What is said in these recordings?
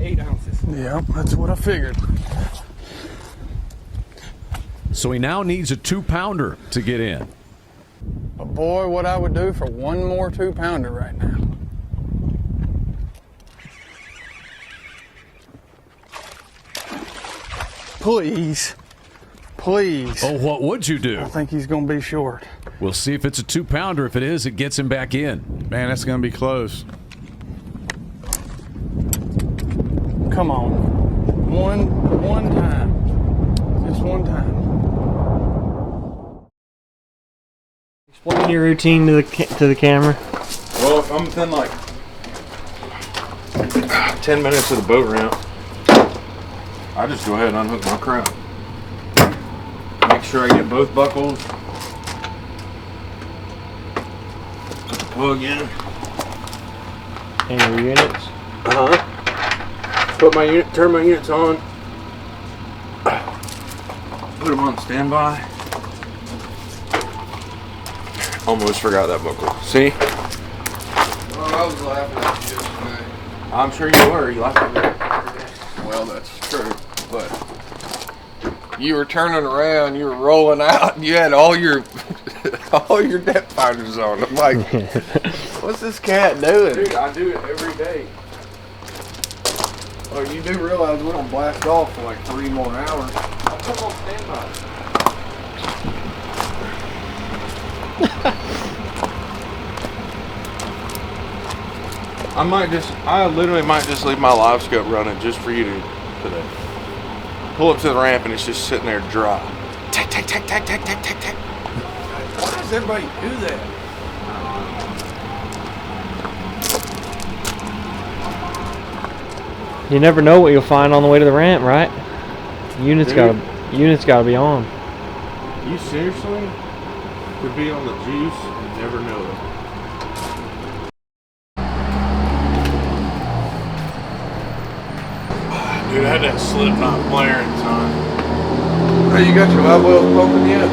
8 ounces. Yeah, that's what I figured. So he now needs a 2-pounder to get in. But boy, what I would do for one more 2-pounder right now. Please. Please. Oh, what would you do? I think he's going to be short. We'll see if it's a 2-pounder. If it is, it gets him back in. Man, that's going to be close. Come on. One time. Just one time. Explain your routine to the camera. Well, if I'm within like 10 minutes of the boat ramp, I just go ahead and unhook my crowd. Make sure I get both buckles. Put the plug in. And your units. Put my unit, turn my units on. Put them on standby. Almost forgot that buckle. See? Well, I was laughing at you yesterday. I'm sure you were. You like it. Well, that's true, but you were turning around, you were rolling out, and you had all your depth finders on. I'm like, what's this cat doing? Dude, I do it every day. Oh, you do realize we don't blast off for like 3 more hours. I'll put them on standby. I literally might just leave my live scope running just for you today. Pull up to the ramp and it's just sitting there dry. Tack, tack, tack, tack, tack, tack, tack, tack. Why does everybody do that? You never know what you'll find on the way to the ramp, right? Units gotta be on. You seriously could be on the juice and never know it. Dude, I had that slip knot blaring, son. Hey, you got your live wells pumping yet?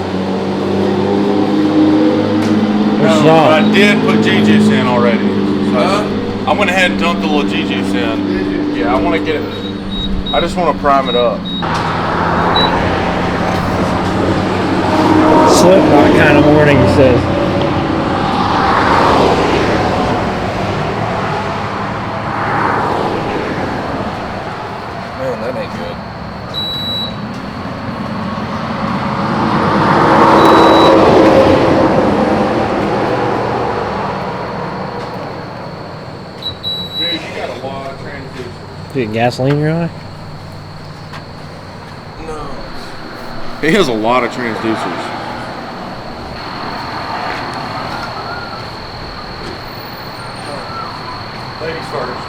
No, but I did put G-Juice in already. So Huh? I went ahead and dumped a little G-Juice in. Yeah, I want to get it. I just want to prime it up. Slip knot kind of morning, he says. Man, that ain't good. Dude, you got a lot of transducers. You get gasoline in your eye? No. He has a lot of transducers. Ladies first.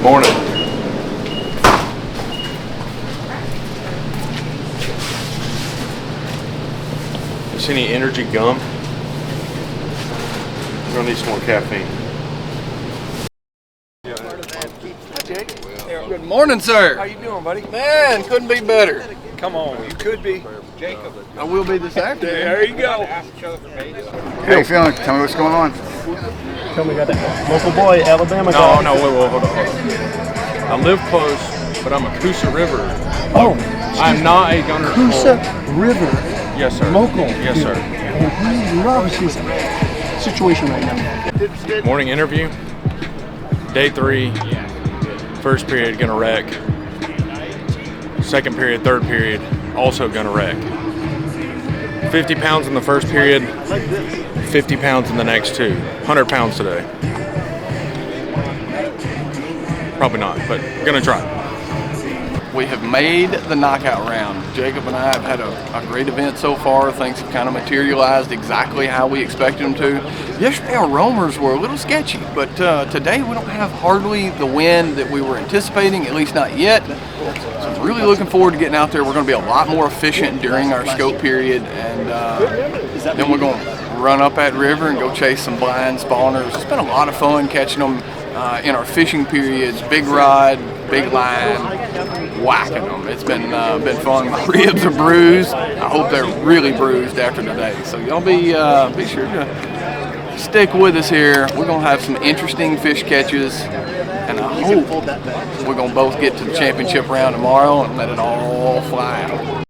Morning. You see any energy gum? We're gonna need some more caffeine. Good morning, sir. How you doing, buddy? Man, couldn't be better. Come on, you could be. Jacob. I will be this afternoon. There you go. How you feeling? Tell me what's going on. Tell me about that local boy, Alabama guy. No, wait, hold on. I live close, but I'm a Coosa River. Oh, I'm not a gunner. Coosa River. Yes, sir. Local. Yes, sir. And he loves his situation right now. Morning interview. Day 3. First period, gonna wreck. Second period, third period, also gonna wreck. 50 pounds in the first period, 50 pounds in the next 2. 100 pounds today. Probably not, but gonna try. We have made the knockout round. Jacob and I have had a great event so far. Things have kind of materialized exactly how we expected them to. Yesterday our roamers were a little sketchy, but today we don't have hardly the wind that we were anticipating, at least not yet. So I'm really looking forward to getting out there. We're going to be a lot more efficient during our scope period, and then we're going to run up that river and go chase some blind spawners. It's been a lot of fun catching them in our fishing periods, big rod, big line, whacking them. It's been fun. My ribs are bruised. I hope they're really bruised after today. So y'all be sure to Stick with us here. We're going to have some interesting fish catches, and I hope we're going to both get to the championship round tomorrow and let it all fly out.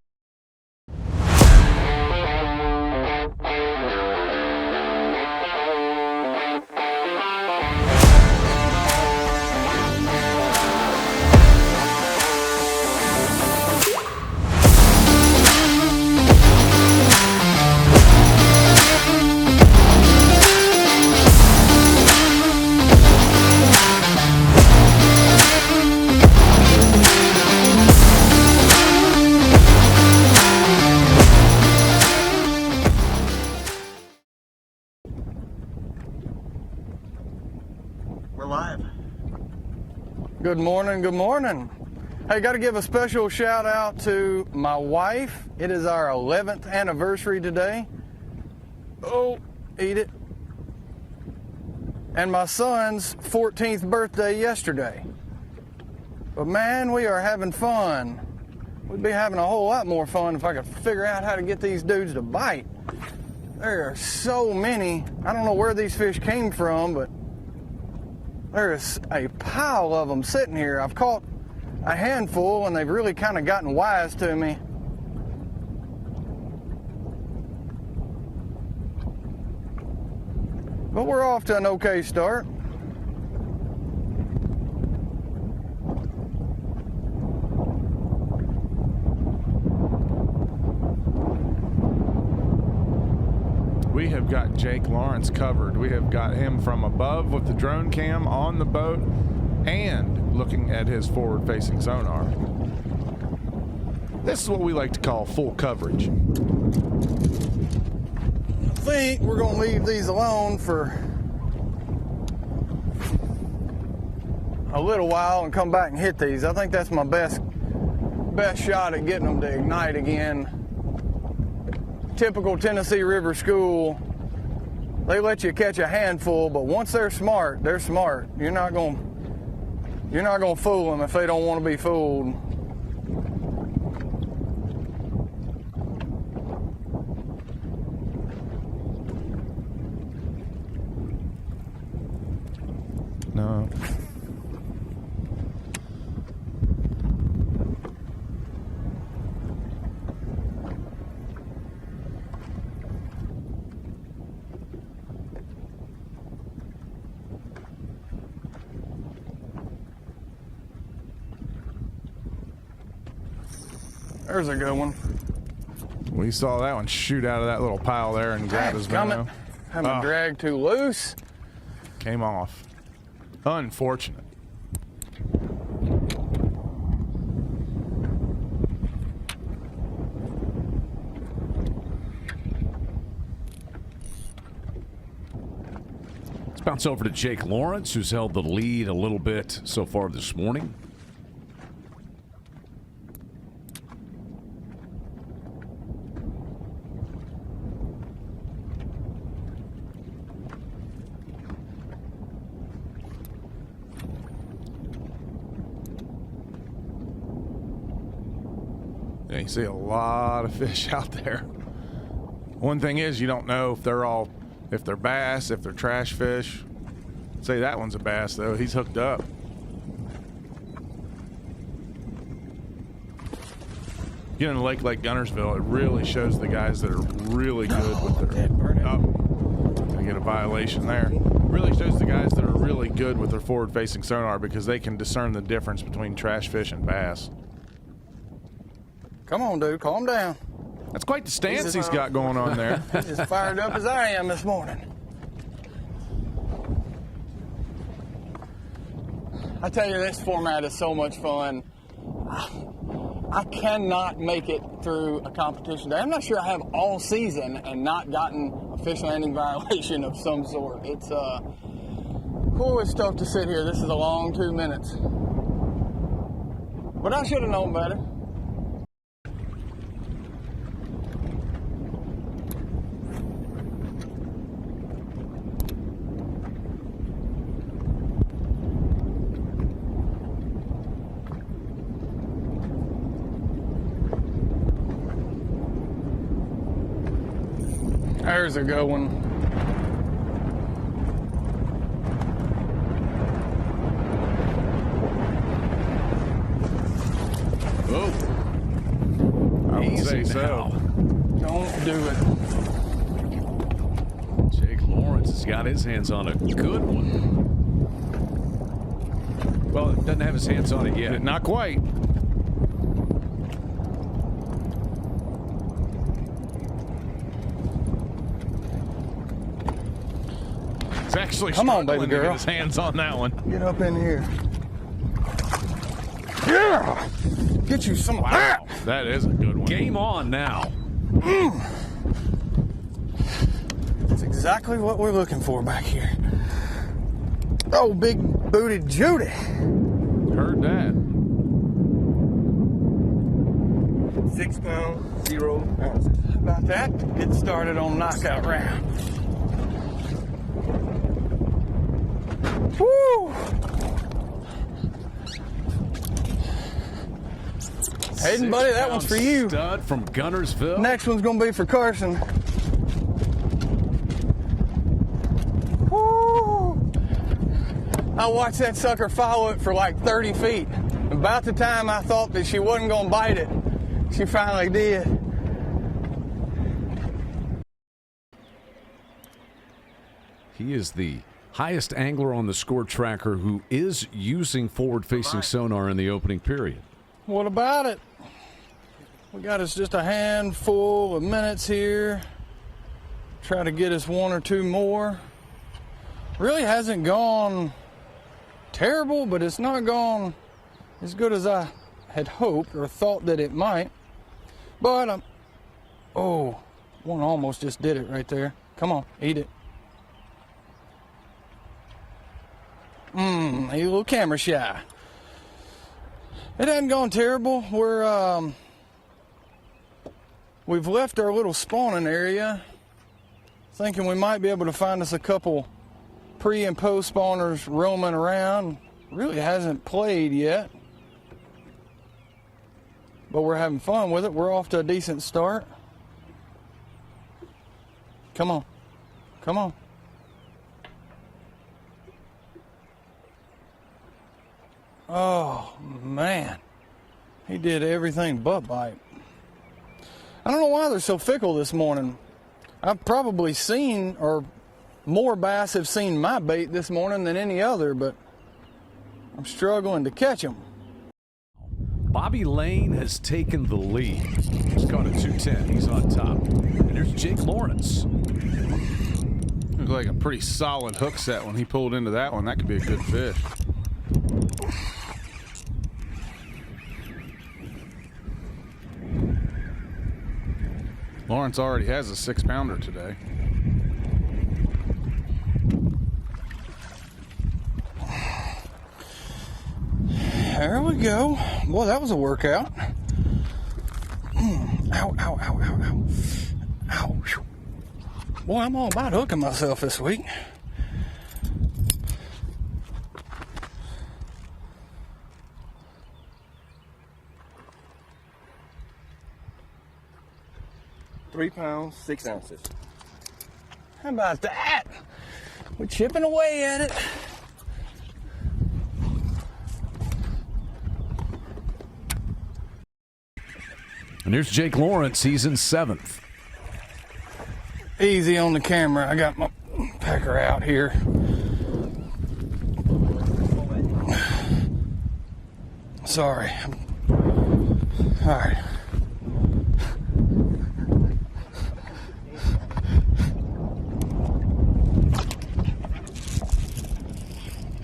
We're live. Good morning, good morning. Hey, got to give a special shout out to my wife. It is our 11th anniversary today. Oh, eat it. And my son's 14th birthday yesterday. But man, we are having fun. We'd be having a whole lot more fun if I could figure out how to get these dudes to bite. There are so many. I don't know where these fish came from, but there's a pile of them sitting here. I've caught a handful and they've really kind of gotten wise to me. But we're off to an okay start. We have got Jake Lawrence covered. We have got him from above with the drone cam on the boat and looking at his forward-facing sonar. This is what we like to call full coverage. I think we're going to leave these alone for a little while and come back and hit these. I think that's my best shot at getting them to ignite again. Typical Tennessee River School, they let you catch a handful, but once they're smart, they're smart. You're not gonna fool them if they don't want to be fooled. No. There's a good one. We saw that one shoot out of that little pile there and grab his minnow. Haven't dragged too loose. Came off. Unfortunate. Let's bounce over to Jake Lawrence, who's held the lead a little bit so far this morning. Yeah, you see a lot of fish out there. One thing is, you don't know if they're bass, if they're trash fish. Say that one's a bass though. He's hooked up. Getting a lake like Gunnersville, it really shows the guys that are really good with their. Gonna get a violation there. Really shows the guys that are really good with their forward-facing sonar because they can discern the difference between trash fish and bass. Come on, dude, calm down. That's quite the stance he's got going on there. As fired up as I am this morning. I tell you, this format is so much fun. I cannot make it through a competition day. I'm not sure I have all season and not gotten a fish landing violation of some sort. It's tough to sit here. This is a long 2 minutes. But I should have known better. There's a good one. do it. Jake Lawrence has got his hands on a good one. Well, it doesn't have his hands on it yet. Not quite. He's actually Come on, struggling baby to girl. get his hands on that one. Get up in here. Yeah! Get you some of that. That is a good one. Game on now. That's exactly what we're looking for back here. Oh, big booted Judy. Heard that. 6 pounds, 0 ounces. How about that? Get started on knockout round. Woo! Hayden, buddy, that one's for you. Stud from Gunnersville. Next one's gonna be for Carson. Woo! I watched that sucker follow it for like 30 feet. About the time I thought that she wasn't gonna bite it, she finally did. He is the highest angler on the score tracker who is using forward-facing sonar in the opening period. What about it? We got us just a handful of minutes here. Try to get us one or two more. Really hasn't gone terrible, but it's not gone as good as I had hoped or thought that it might. But oh, one almost just did it right there. Come on, eat it. He's a little camera shy. It hasn't gone terrible. We've left our little spawning area, thinking we might be able to find us a couple pre and post spawners roaming around. Really hasn't played yet, but we're having fun with it. We're off to a decent start. Come on, come on. Oh man, he did everything but bite. I don't know why they're so fickle this morning. I've probably seen, or more bass have seen my bait this morning than any other, but I'm struggling to catch them. Bobby Lane has taken the lead. He's caught a 210. He's on top. And there's Jake Lawrence. Looked like a pretty solid hook set when he pulled into that one. That could be a good fish. Lawrence already has a 6-pounder today. There we go. Boy, that was a workout. Ow, ow, ow, ow, ow. Ow. Boy, I'm all about hooking myself this week. £3 pounds, 6 ounces. How about that? We're chipping away at it. And here's Jake Lawrence. He's in 7th. Easy on the camera. I got my packer out here. Sorry. All right.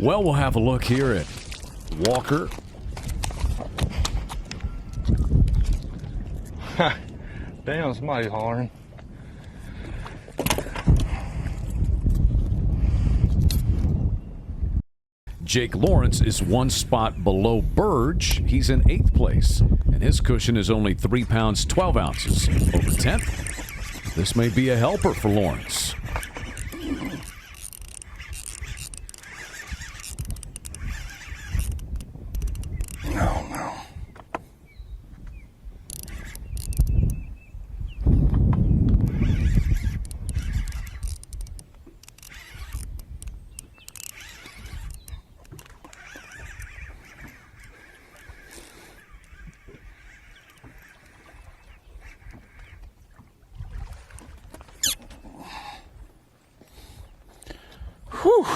Well, we'll have a look here at Walker. Damn, somebody's hollering. Jake Lawrence is one spot below Burge. He's in 8th place, and his cushion is only 3 pounds, 12 ounces over 10th. This may be a helper for Lawrence. No, no. Whew.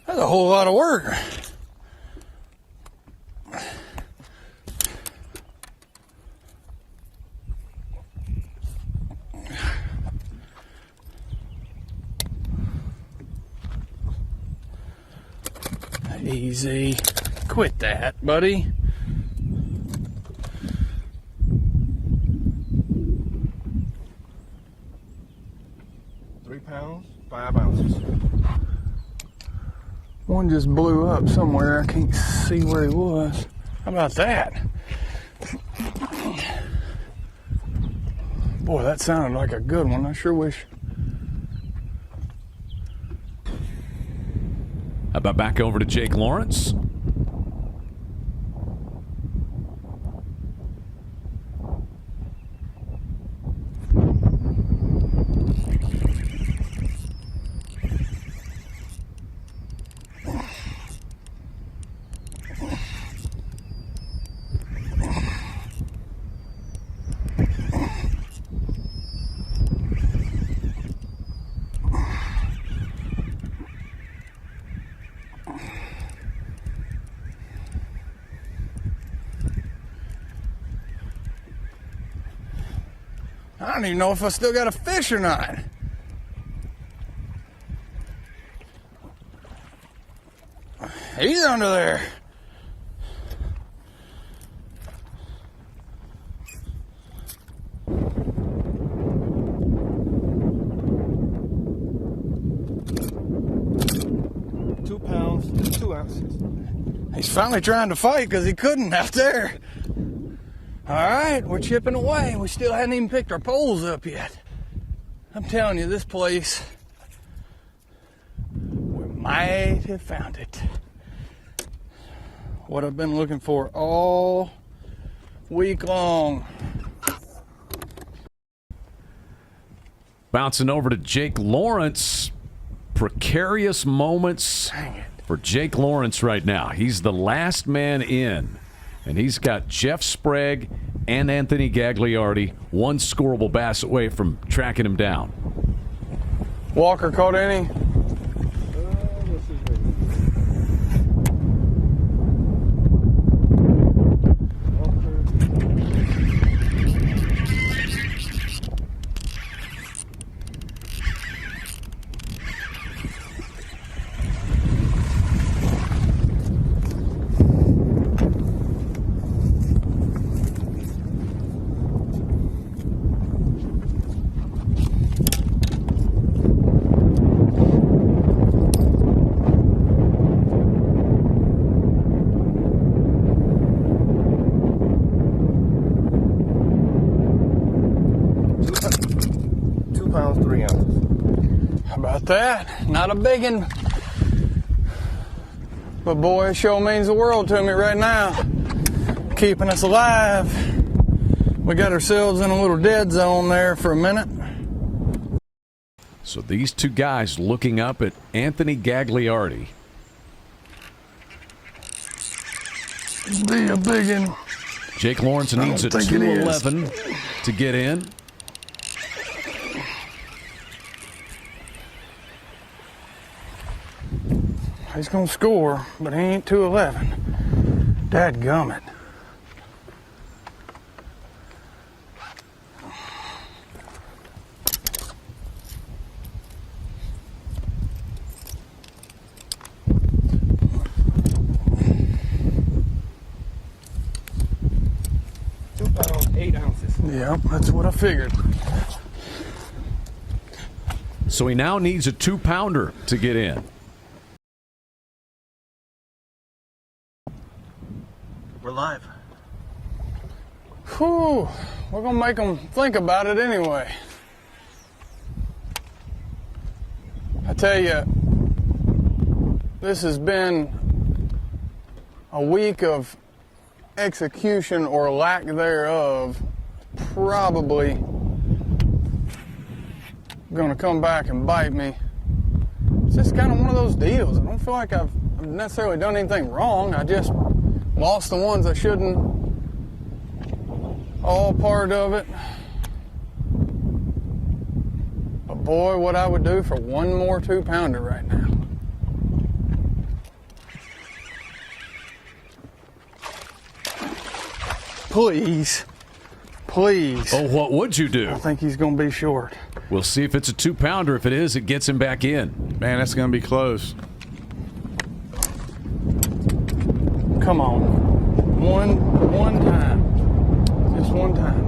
That's a whole lot of work. Easy. Quit that, buddy. £3, 5 ounces. One just blew up somewhere. I can't see where he was. How about that? Boy, that sounded like a good one. I sure wish. How about back over to Jake Lawrence? I don't even know if I still got a fish or not. He's under there. £2, 2 ounces. He's finally trying to fight because he couldn't out there. All right, we're chipping away. We still hadn't even picked our poles up yet. I'm telling you, this place, we might have found it. What I've been looking for all week long. Bouncing over to Jake Lawrence. Precarious moments for Jake Lawrence right now. He's the last man in. And he's got Jeff Sprague and Anthony Gagliardi, one scoreable bass away from tracking him down. Walker caught any? £2, 3 ounces. How about that? Not a biggin'. But boy, it sure means the world to me right now. Keeping us alive. We got ourselves in a little dead zone there for a minute. So these two guys looking up at Anthony Gagliardi. Be a biggin'. Jake Lawrence needs a 211 to get in. He's gonna score, but he ain't 211. Dadgummit. £2, 8 ounces. Yep, that's what I figured. So he now needs a 2-pounder to get in. We're live. Whew, we're gonna make them think about it anyway. I tell you, this has been a week of execution or lack thereof. Probably gonna come back and bite me. It's just kind of one of those deals. I don't feel like I've necessarily done anything wrong. I just lost the ones I shouldn't. All part of it. But boy, what I would do for one more 2-pounder right now. please. Please. Oh, what would you do? I think he's going to be short. We'll see if it's a 2-pounder. If it is, it gets him back in. Man, that's going to be close. Come on. One time. Just one time.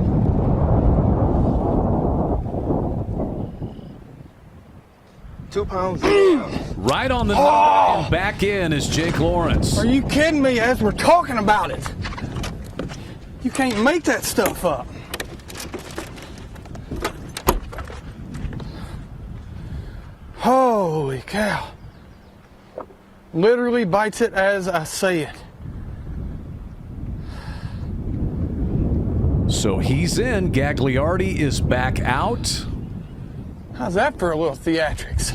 £2. Right on the number and back in is Jake Lawrence. Are you kidding me as we're talking about it? You can't make that stuff up. Holy cow. Literally bites it as I say it. So he's in. Gagliardi is back out. How's that for a little theatrics?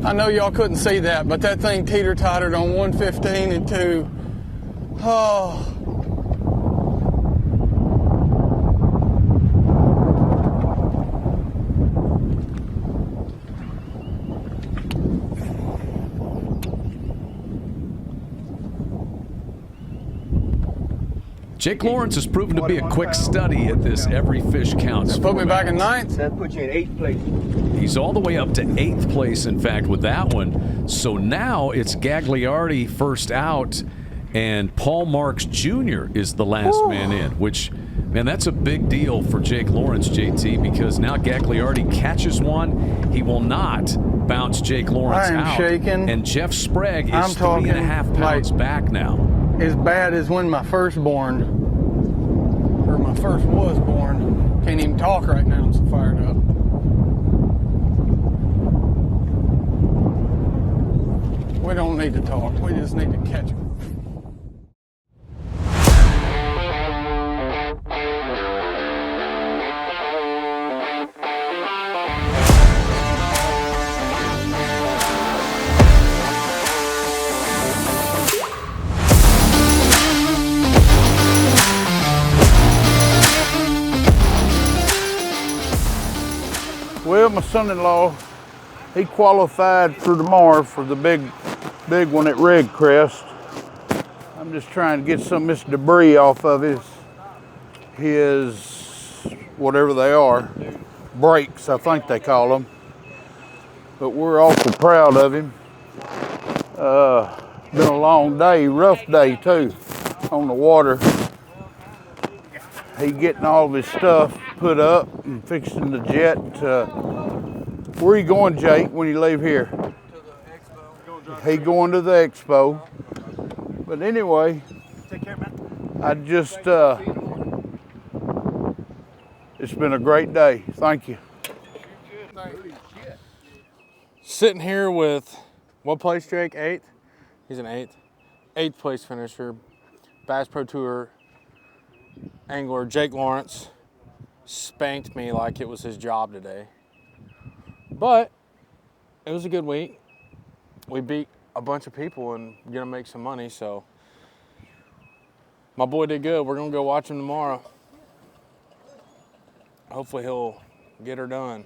I know y'all couldn't see that, but that thing teeter-tottered on 115 and 2. Oh. Jake Lawrence has proven to be a quick study at this every fish counts. Put me back in ninth. That puts you in 8th place. He's all the way up to 8th place, in fact, with that one. So now it's Gagliardi first out, and Paul Marks Jr. is the last man in, which, man, that's a big deal for Jake Lawrence, JT, because now Gagliardi catches one. He will not bounce Jake Lawrence I am out. shaking. And Jeff Sprague is I'm talking 3.5 pounds like back now. as bad as when my firstborn, or my first was born. Can't even talk right now, I'm so fired up. We don't need to talk, we just need to catch him. Well, my son-in-law, he qualified for tomorrow for the big one at RedCrest. I'm just trying to get some of this debris off of his whatever they are, brakes, I think they call them. But we're awful proud of him. Been a long day, rough day too, on the water. He getting all of his stuff put up and fixing the jet. Where are you going, Jake, when you leave here? To the expo. He going to the expo. But anyway, take care, man. I just, it's been a great day. Thank you. Sitting here with, what place, Jake? 8th? He's an 8th. 8th place finisher, Bass Pro Tour angler Jake Lawrence spanked me like it was his job today. But it was a good week. We beat a bunch of people and gonna make some money, so my boy did good. We're gonna go watch him tomorrow. Hopefully he'll get her done.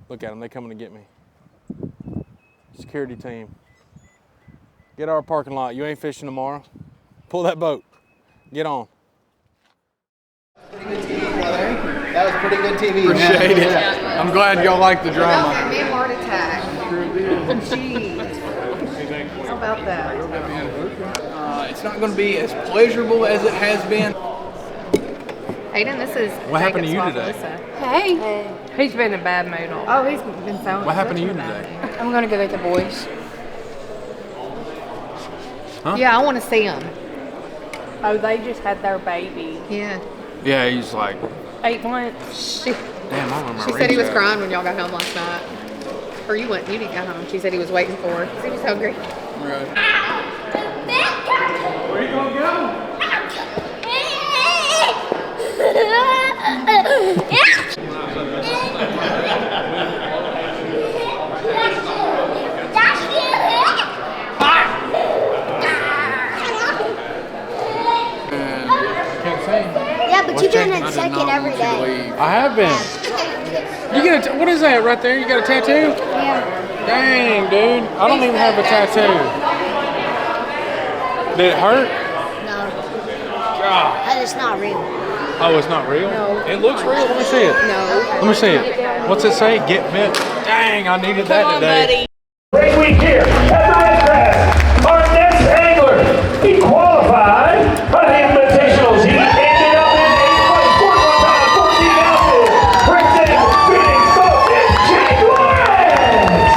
Look at him, they coming to get me. Security team. Get our parking lot. You ain't fishing tomorrow. Pull that boat. Get on. That was pretty good TV. Appreciate it. I'm glad y'all like the drama. That gave me a heart attack. Jeez. How about that? It's not going to be as pleasurable as it has been. Aiden, this is What happened to you Jacob's today? Melissa. Hey. He's been in a bad mood all. Oh, he's been so. What happened to you today? I'm gonna go with the boys. Huh? Yeah, I want to see them. Oh, they just had their baby. Yeah. Yeah, he's like, 8 months. She damn, I remember. She said he was crying when y'all got home last night. Or you didn't go home. She said he was waiting for her. He was hungry. Right. Where you gonna go? Yeah, but you've been in second every day. I have been. You get a, what is that right there? You got a tattoo? Yeah. Dang, dude. I don't even have a tattoo. Did it hurt? No. God. That is not real. Oh, it's not real? No. It looks real. Let me see it. No. Let me see it. What's it say? Get fit. Dang, I needed that today. Great week here at the RedCrest. Our next angler, he qualified by the Invitationals. He ended up in 8th place, 41 pounds, 14 ounces. Presenting Phoenix Boat is Jake Lawrence.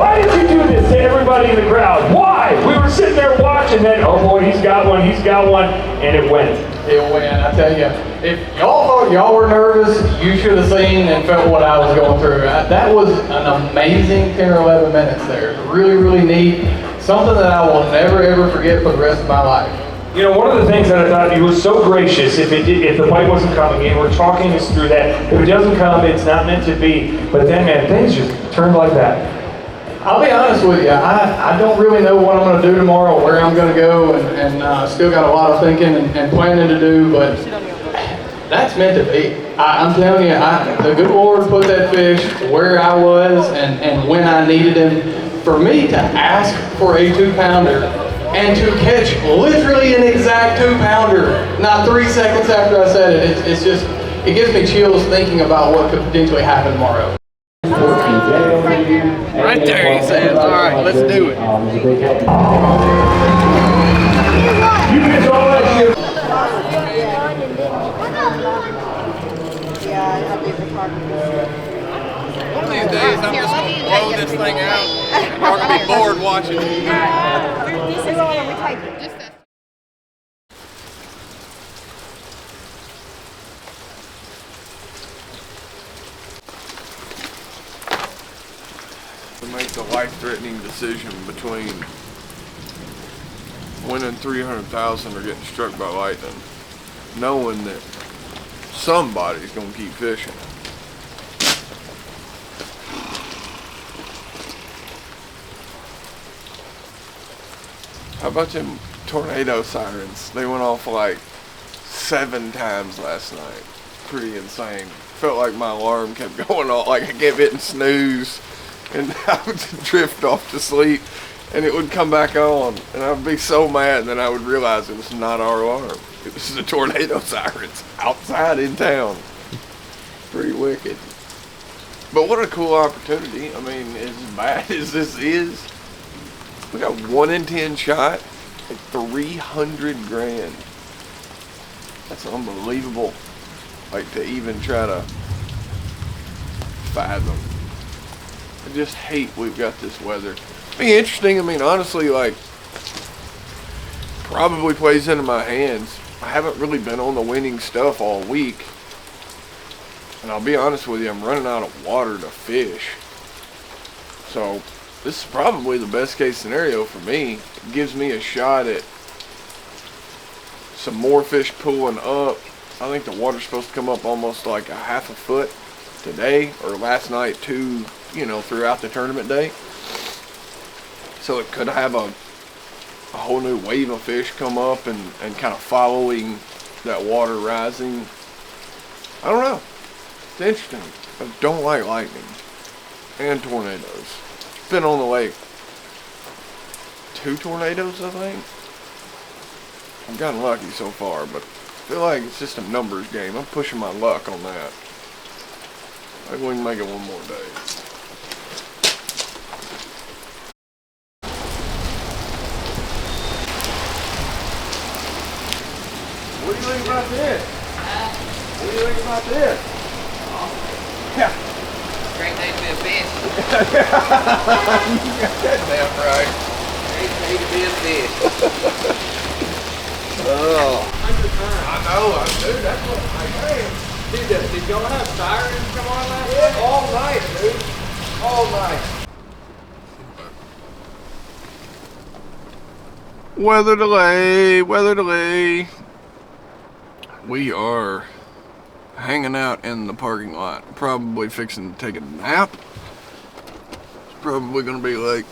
Why did you do this to everybody in the crowd? Why? We were sitting there watching that, oh boy, he's got one, and it went. It went, I tell you. If y'all thought y'all were nervous, you should have seen and felt what I was going through. That was an amazing 10 or 11 minutes there. Really, really neat. Something that I will never, ever forget for the rest of my life. You know, one of the things that I thought, you were so gracious, if the fight wasn't coming in, we're talking us through that. If it doesn't come, it's not meant to be. But then, man, things just turned like that. I'll be honest with you, I don't really know what I'm going to do tomorrow, where I'm going to go, and still got a lot of thinking and planning to do, but that's meant to be. I'm telling you, the good Lord put that fish where I was and when I needed him. For me to ask for a 2-pounder and to catch literally an exact 2-pounder, not 3 seconds after I said it, it's just, it gives me chills thinking about what could potentially happen tomorrow. Right there, he says. All right, let's do it. You guys all like you. One of these days, I'm just going to blow this thing out. And you're going to be bored watching it. To make the life-threatening decision between winning $300,000 or getting struck by lightning, knowing that somebody's gonna keep fishing. How about them tornado sirens? They went off like 7 times last night. Pretty insane. Felt like my alarm kept going off, like I kept hitting snooze. And I would drift off to sleep, and it would come back on, and I would be so mad, and then I would realize it was not our alarm. It was the tornado sirens outside in town. Pretty wicked. But what a cool opportunity. I mean, as bad as this is, we got 1 in 10 shot at 300 grand. That's unbelievable. Like, to even try to fathom. I just hate we've got this weather. It'd be interesting. I mean, honestly, like, probably plays into my hands. I haven't really been on the winning stuff all week. And I'll be honest with you, I'm running out of water to fish. So, this is probably the best case scenario for me. It gives me a shot at some more fish pulling up. I think the water's supposed to come up almost like a half a foot today, or last night too, you know, throughout the tournament day. So it could have a whole new wave of fish come up and kind of following that water rising. I don't know. It's interesting. I don't like lightning and tornadoes. Been on the lake 2 tornadoes, I think. I've gotten lucky so far, but I feel like it's just a numbers game. I'm pushing my luck on that. Maybe we can make it one more day. What do you think about this? What do you think about this? Yeah. Great day to be a fish. You got that damn right. Great day to be a fish. Oh. I know, dude, that's what I'm saying. Did y'all have sirens come on last night? Yeah, all night, dude. All night. Weather delay, weather delay. We are hanging out in the parking lot, probably fixing to take a nap. It's probably gonna be like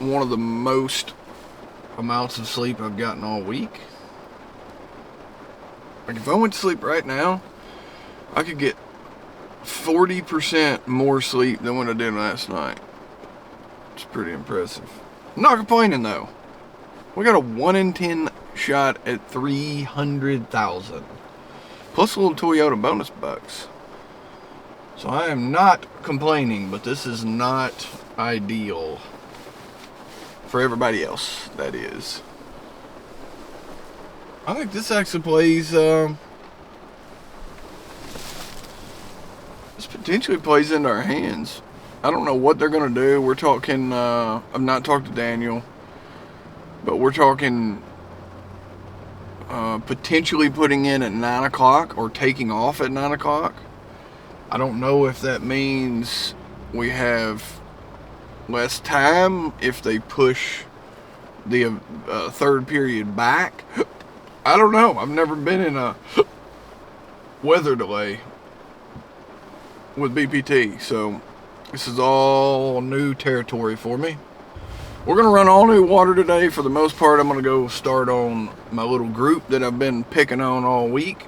one of the most amounts of sleep I've gotten all week. Like, if I went to sleep right now, I could get 40% more sleep than what I did last night. It's pretty impressive. I'm not complaining though. We got a 1 in 10 shot at 300,000. Plus a little Toyota bonus bucks. So I am not complaining, but this is not ideal. For everybody else, that is. I think this actually plays, this potentially plays into our hands. I don't know what they're going to do. We're talking, I've not talked to Daniel, but we're talking potentially putting in at 9 o'clock or taking off at 9 o'clock. I don't know if that means we have less time if they push the third period back. I don't know. I've never been in a weather delay with BPT, so this is all new territory for me. We're gonna run all new water today. For the most part, I'm gonna go start on my little group that I've been picking on all week.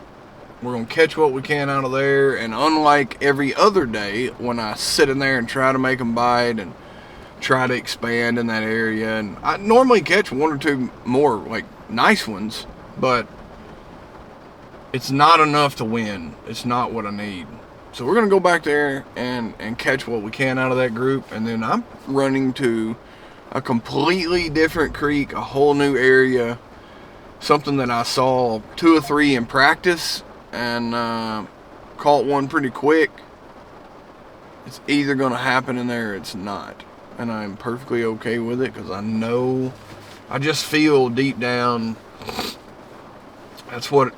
We're gonna catch what we can out of there, and unlike every other day when I sit in there and try to make them bite and try to expand in that area, and I normally catch 1 or 2 more like nice ones, but it's not enough to win. It's not what I need. So we're gonna go back there and catch what we can out of that group, and then I'm running to a completely different creek, a whole new area, something that I saw 2 or 3 in practice and caught one pretty quick. It's either gonna happen in there or it's not, and I'm perfectly okay with it because I know, I just feel deep down that's what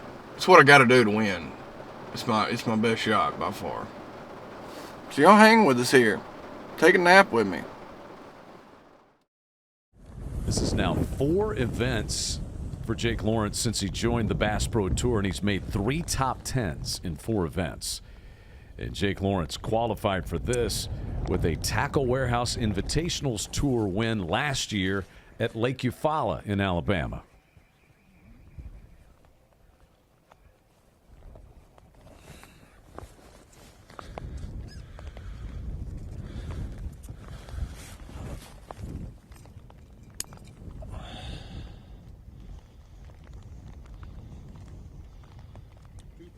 I got to do to win. It's my best shot by far. So y'all hang with us here. Take a nap with me. This is now 4 events for Jake Lawrence since he joined the Bass Pro Tour, and he's made 3 top 10s in 4 events. And Jake Lawrence qualified for this with a Tackle Warehouse Invitationals Tour win last year at Lake Eufaula in Alabama.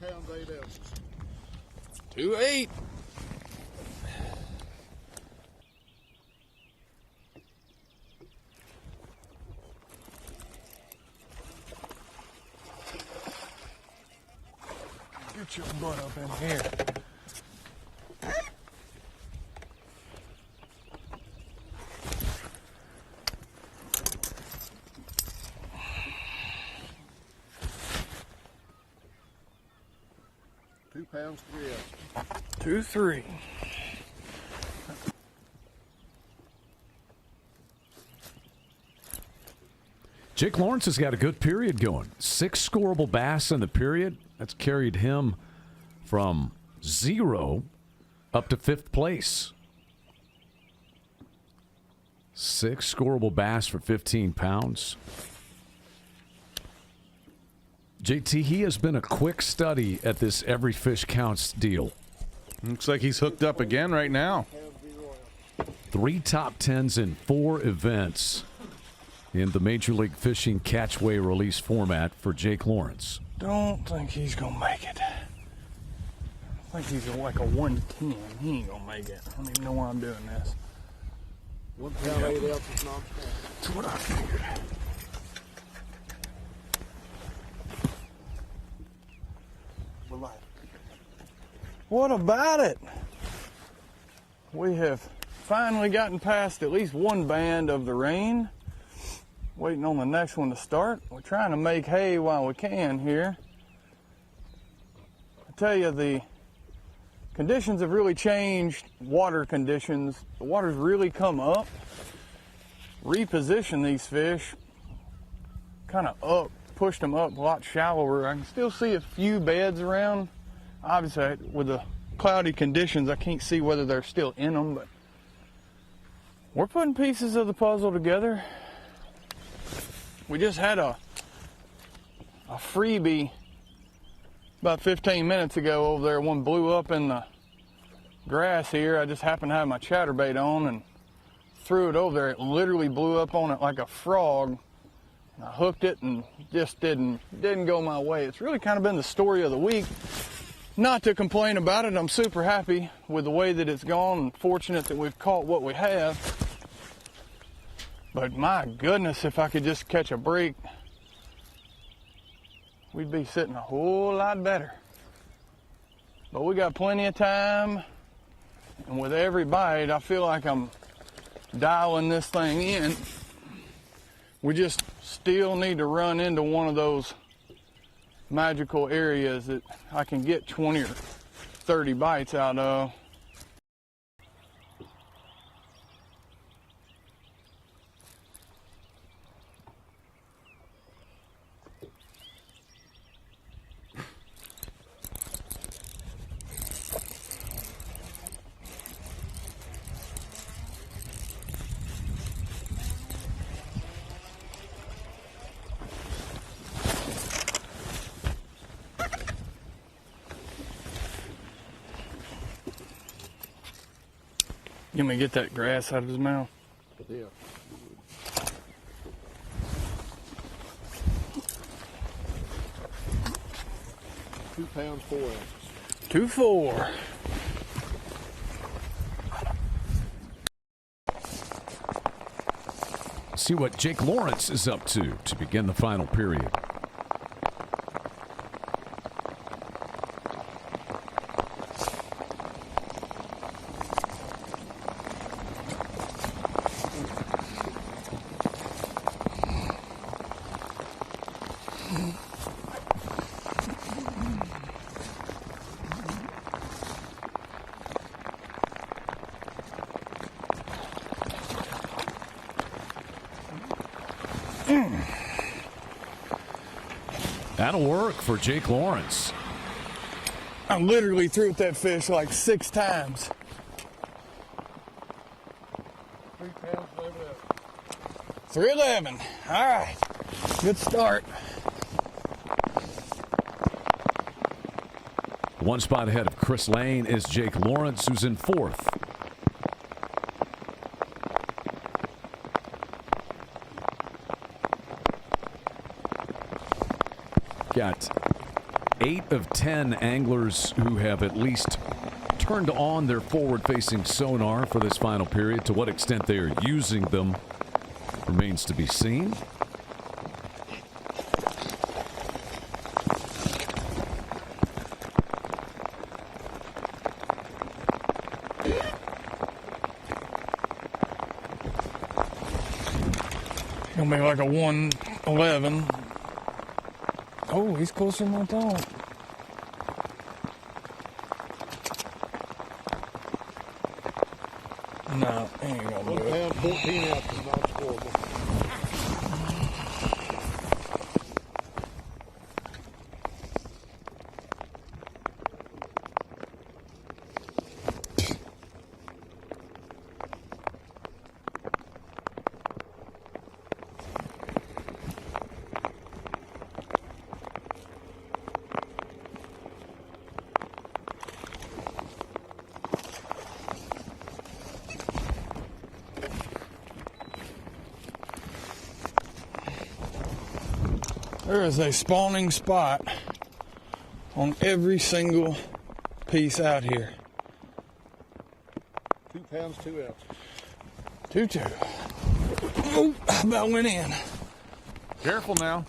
Pounds 8 ounces. 2.8. Get your butt up in here. Pounds 3 ounces. 2-3. Jake Lawrence has got a good period going. 6 scoreable bass in the period. That's carried him from 0 up to 5th place. 6 scoreable bass for 15 pounds. JT, he has been a quick study at this every fish counts deal. Looks like he's hooked up again right now. 3 top 10s in 4 events in the Major League Fishing catch, weigh, release format for Jake Lawrence. Don't think he's gonna make it. I think he's like a 110. He ain't gonna make it. I don't even know why I'm doing this. 1 pound 8 ounces non-stop. That's what I figured. What about it? We have finally gotten past at least one band of the rain. Waiting on the next one to start. We're trying to make hay while we can here. I tell you, the conditions have really changed. Water conditions. The water's really come up. Reposition these fish kind of up, pushed them up a lot shallower. I can still see a few beds around. Obviously, with the cloudy conditions, I can't see whether they're still in them, but we're putting pieces of the puzzle together. We just had a freebie about 15 minutes ago over there. One blew up in the grass here. I just happened to have my chatterbait on and threw it over there, it literally blew up on it like a frog. I hooked it and just didn't go my way. It's really kind of been the story of the week. Not to complain about it, I'm super happy with the way that it's gone and fortunate that we've caught what we have. But my goodness, if I could just catch a break, we'd be sitting a whole lot better. But we got plenty of time, and with every bite, I feel like I'm dialing this thing in. We just still need to run into one of those magical areas that I can get 20 or 30 bites out of. You want me to get that grass out of his mouth? Yeah. £2, 4 ounces. 2-4. See what Jake Lawrence is up to begin the final period. That'll work for Jake Lawrence. I literally threw at that fish like 6 times. 311. All right. Good start. One spot ahead of Chris Lane is Jake Lawrence, who's in 4th. Got 8 of 10 anglers who have at least turned on their forward-facing sonar for this final period. To what extent they are using them remains to be seen. Gonna be like a 111. Oh, he's closer than I thought. No, he ain't gonna do it. 14 ounces, not scoreable. There is a spawning spot on every single piece out here. £2, 2 ounces. 2-2. Oh, I about went in. Careful now.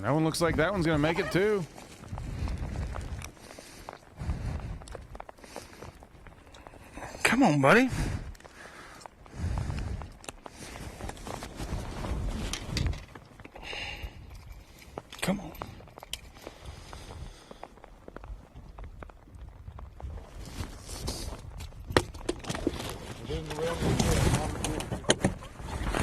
That one looks like that one's going to make it too. Come on, buddy. Come on.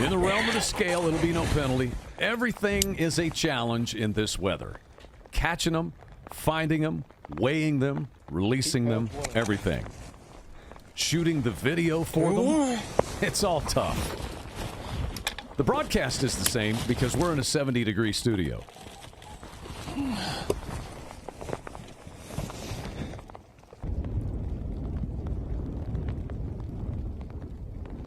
In the realm of the scale, it'll be no penalty. Everything is a challenge in this weather. Catching them, finding them, weighing them, releasing them, everything. Shooting the video for them, it's all tough. The broadcast is the same because we're in a 70-degree studio.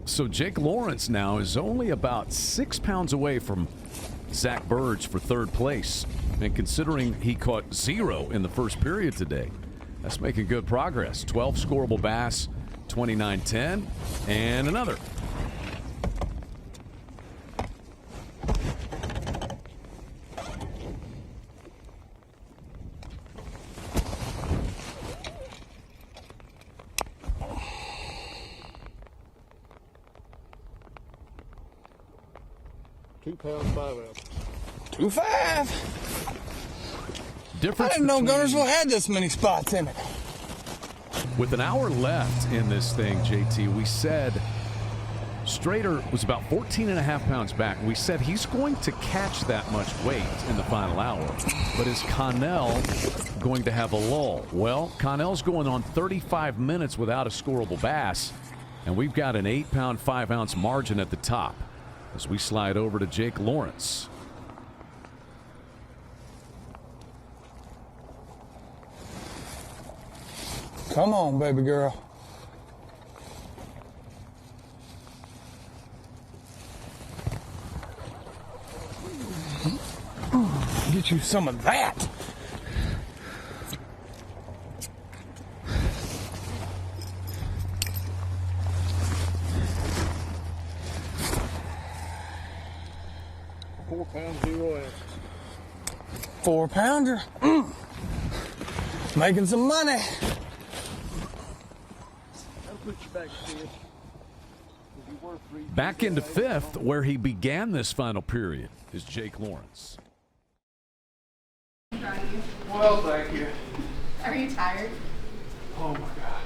So Jake Lawrence now is only about 6 pounds away from Zach Burge for third place. And considering he caught 0 in the first period today, that's making good progress. 12 scoreable bass, 29-10, and another. $2.5. Difference I didn't know between- Gunnersville had this many spots in it. With an hour left in this thing, JT, we said Strader was about 14 and a half pounds back. We said he's going to catch that much weight in the final hour. But is Connell going to have a lull? Well, Connell's going on 35 minutes without a scoreable bass. And we've got an 8-pound, 5-ounce margin at the top as we slide over to Jake Lawrence. Come on, baby girl. Get you some of that. $4 4-pounder. Making some money. Back into fifth, where he began this final period, is Jake Lawrence. Well, thank you. Are you tired? Oh my gosh.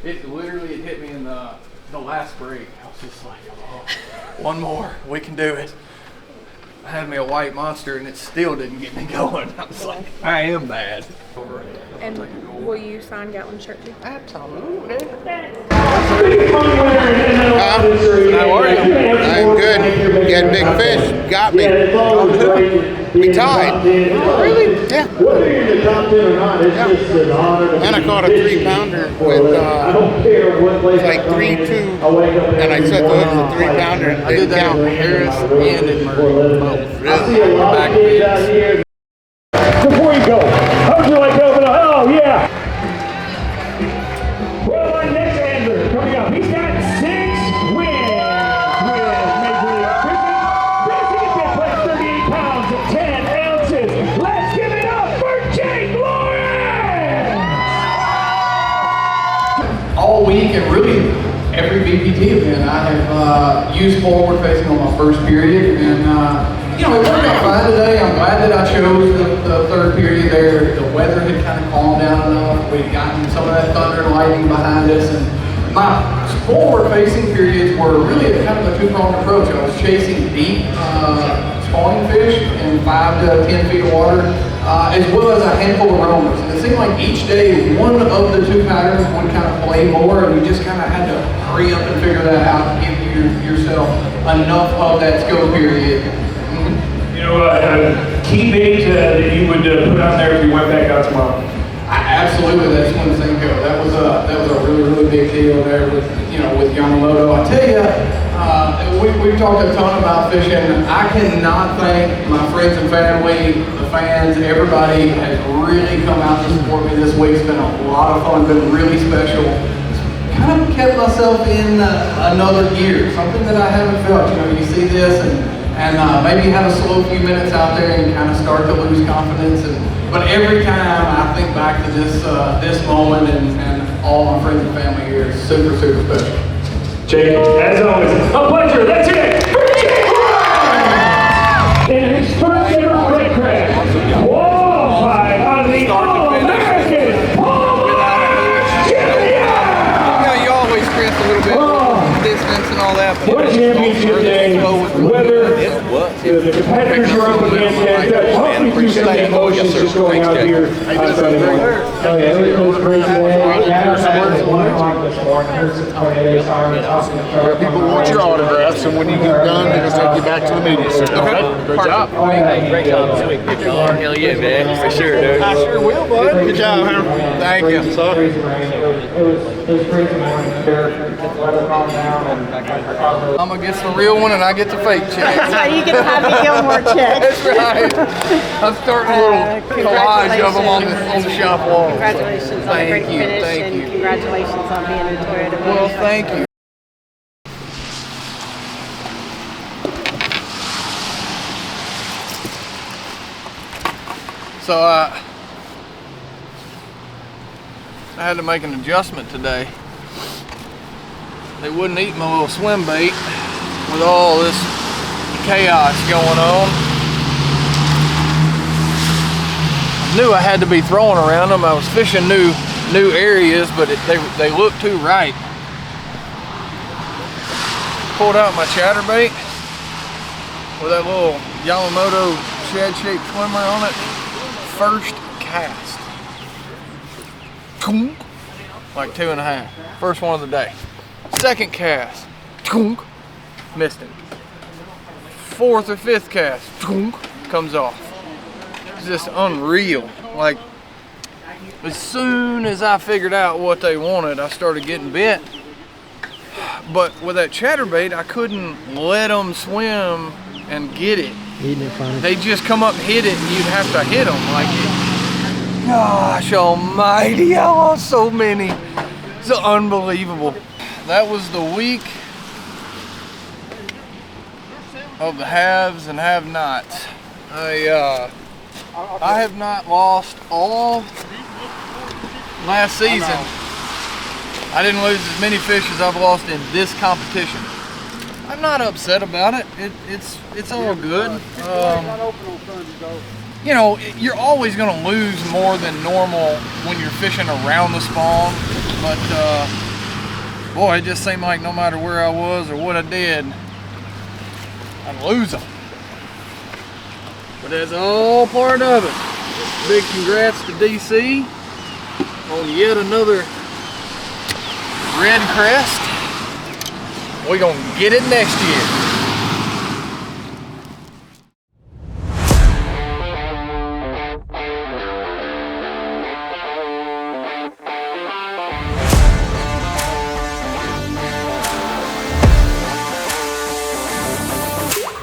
It hit me in the last break. I was just like, oh, one more, we can do it. I had me a white monster and it still didn't get me going. I was like, I am bad. And will you sign Gatlin's shirt too? Absolutely. How are you? I'm good. You had big fish. Got me. We tied. Really? Yeah. And I caught a 3-pounder with like 3-2. And I set those as a 3-pounder. I did that with Harris and in Murray. Before you go, how'd you like to open up? Oh, yeah. Well, our next angler coming up, he's got 6 wins with Major League Cricket. Racing at fifth place, 38 pounds and 10 ounces. Let's give it up for Jake Lawrence! All week and really every BPT event, I have used forward facing on my first period, and you know, it worked out fine today. I'm glad that I chose the third period there. The weather had kind of calmed down enough. We'd gotten some of that thunder and lightning behind us, and my forward facing periods were really kind of a two-pronged approach. I was chasing deep spawning fish in 5 to 10 feet of water, as well as a handful of roamers. And it seemed like each day one of the 2 patterns would kind of play more, and we just kind of had to hurry up and figure that out and give yourself enough of that scope period. You know, key bait that you would put out there if you went back out tomorrow? Absolutely, that's when Cinco. That was a really big deal there with Yamamoto. I tell you, we've talked a ton about fishing. I cannot thank my friends and family, the fans, everybody has really come out to support me this week. It's been a lot of fun, been really special. Kind of kept myself in another gear, something that I haven't felt. You know, you see this and maybe have a slow few minutes out there and kind of start to lose confidence. But every time I think back to this moment and all my friends and family here is super, super special. Jake, as always, a pleasure. That's it for Jake Lawrence! In his first ever RedCrest, qualified on the All-American You always stress a little bit distance and all that. What a championship day, whether the competitors you're up against, appreciate the emotions just going out here on Sunday morning. Oh yeah, it was a great day. Yeah, at 1 o'clock this morning. Here's some tornadoes on. People want your autographs, and when you get done, they're going to take you back to the media center. Okay. Great job. Great job this week. Good job. Hell yeah, man. For sure, dude. I sure will, bud. Good job, man. Thank you. It was crazy morning. Weather calmed down and I'm gonna get the real one and I get the fake check. That's right, you get the Happy Gilmore check. That's right. I'm starting a little collage of them on the shop wall. Congratulations on a great finish and congratulations on being a Toyota. Well, thank you. So I had to make an adjustment today. They wouldn't eat my little swim bait with all this chaos going on. I knew I had to be throwing around them. I was fishing new areas, but they looked too right. Pulled out my chatterbait with that little Yamamoto shad-shaped swimmer on it. First cast. Like 2.5. First one of the day. Second cast, missed him. Fourth or fifth cast, comes off. It's just unreal. Like, as soon as I figured out what they wanted, I started getting bit. But with that chatterbait, I couldn't let them swim and get it. Eating it funny. They just come up and hit it, and you'd have to hit them. Like, gosh almighty, I lost so many. It's unbelievable. That was the week of the haves and have-nots. I have not lost all last season. I didn't lose as many fish as I've lost in this competition. I'm not upset about it. It's all good. You know, you're always going to lose more than normal when you're fishing around the spawn, but boy, it just seemed like no matter where I was or what I did, I'd lose them. But that's all part of it. Big congrats to DC on yet another RedCrest. We're gonna get it next year.